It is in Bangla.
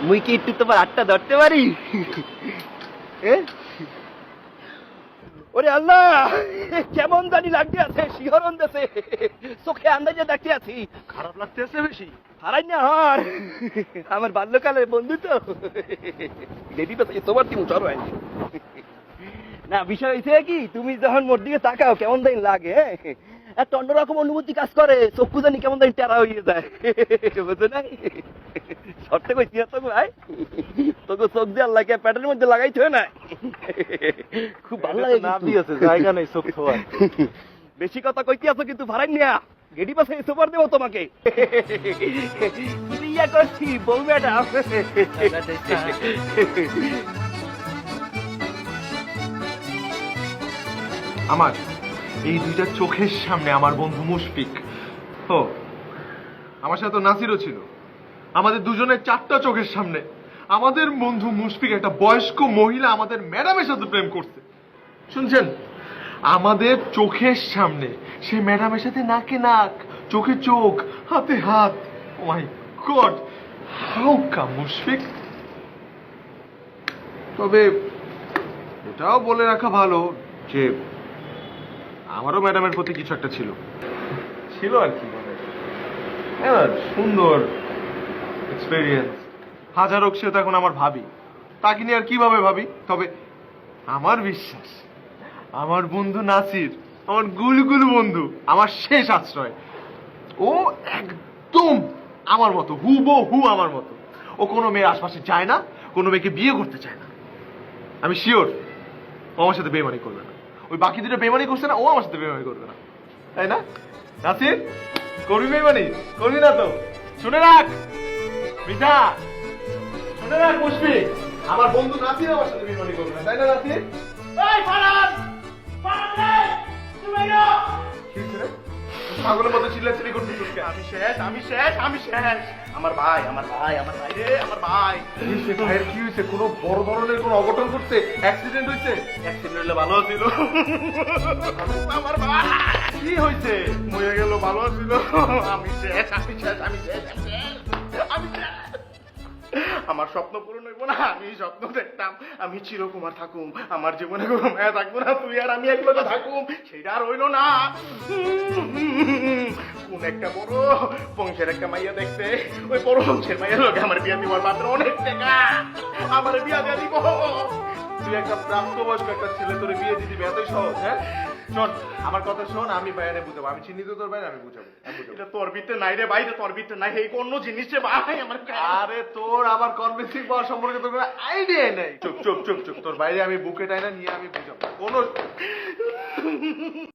মুই কি একটু তোমার হাতটা ধরতে পারি? ওরে আল্লাহ, কেমন জানি লাগতে আছে, শিহরণ দেশে, চোখে আন্দাজে দেখতে আছি। খারাপ লাগতে আছে বেশি? হারাই না হর, আমার বাল্যকালের বন্ধু তো। দেবী তো তোমার কি মুচার হয় না। বিষয় হয়েছে কি, তুমি যখন মোর দিকে তাকাও কেমন জানি লাগে, একটা অন্যরকম অনুভূতি কাজ করে, চক্ষু জানি কেমন জানি টেরা হয়ে যায়, বুঝো না? সত্যি কইছি তো ভাই, তোকে চোখ দিয়ে আল্লাহকে প্যাটের মধ্যে লাগাইতে হয় না, খুব ভালো লাগে। না দিয়েছে জায়গা নেই চোখ ধোয়ার। বেশি কথা কইতে আছো কিন্তু ভাড়াই নিয়া গেডি পাশে সুপার দেবো তোমাকে। ইয়া করছি বউ ম্যাডাম। আমার এই দুইটা চোখের সামনে আমার বন্ধু মুশফিক, ও আমার সাথে নাসিরও ছিল, আমাদের দুজনের চারটা চোখের সামনে আমাদের বন্ধু মুশফিক একটা বয়স্ক মহিলা আমাদের ম্যাডামের সাথে প্রেম করছে। শুনছেন? আমাদের চোখের সামনে সেই ম্যাডামের সাথে নাকে নাক, চোখে চোখ, হাতে হাত। ও মাই গড, হাউ কাম মুশফিক? তবে এটাও বলে রাখা ভালো যে আমারও ম্যাডামের প্রতি কিছু একটা ছিল ছিল আর কি, মানে সুন্দর এক্সপেরিয়েন্স। হাজার হোক, সে তো এখন আমার ভাবি, তাকে নিয়ে আর কিভাবে ভাবি। তবে আমার বিশ্বাস আমার বন্ধু নাসির, আমার গুলগুলু বন্ধু, আমার শেষ আশ্রয়। ও একদম আমার মতো, হুবহু আমার মতো। ও কোনো মেয়ের আশপাশে যায় না, কোনো মেয়েকে বিয়ে করতে চায় না। আমি শিওর ও আমার সাথে বেমানি করবে না। ওই বাকি দুটো বেমানি করছে না, ও আমার সাথে বেমানি করবে না, তাই না নাসির? করবি বেমানি? করবি না তো? শুনে রাখ মিঠা, শুনে রাখ মুশফিক, আমার বন্ধু নাসির আমার সাথে বেমানি করবে না, তাই না নাসির? এই ফারাদ, ফারাদ রে, তুমি না কি রে পাগলের মতো চিল্লাচিল্লি করছিস কেন? আমি শেষ, আমি শেষ, আমি শেষ। আমার ভাই, আমার ভাই, আমার ভাই রে, আমার ভাই। সে ভাইয়ের কি হয়েছে? কোনো বড় ধরনের কোনো অঘটন ঘটছে? অ্যাক্সিডেন্ট হয়েছে? অ্যাক্সিডেন্ট হলে ভালো ছিল। আমার ভাই কি হয়েছে? মরে গেল, ভালো ছিল। আমি শেষ, আমি শেষ, আমি শেষ, আমি শেষ, আমি শেষ। আমার স্বপ্ন পূরণ হইব না। আমি স্বপ্ন দেখতাম আমি চিরকুমার থাকুম, আমার জীবনে কোনো মায়া থাকবো না, তুই আর আমি একলগে থাকুম, সেটা আর হইল না। কোন একটা বড় বংশের একটা মাইয়া দেখতে, ওই বড় বংশের মাইয়ার লোকে আমার বিয়া দিবার মাত্র অনেক টাকা, আমার বিয়া দিয়া দিব। তুই একটা প্রাপ্তবয়স্ক একটা ছেলে, তোর বিয়ে দিয়ে দিবি এতই সহজ? হ্যাঁ শোন, আমার কথা শোন, আমি বাইরে বুঝাবো, আমি চিহ্নিত তোর বাইরে, আমি বুঝাবো। এটা তোর ভিতরে নাই রে বাইরে, তোর ভিতরে নাই এই অন্য জিনিস রে ভাই আমার। আরে তোর আমার কনভিন্সিং পাওয়ার সম্পর্কে তোর কোনো আইডিয়া নেই। চুপ চুপ চুপ চুপ, তোর বাইরে আমি বুকে টাইনা নিয়ে আমি বুঝাবো কোনো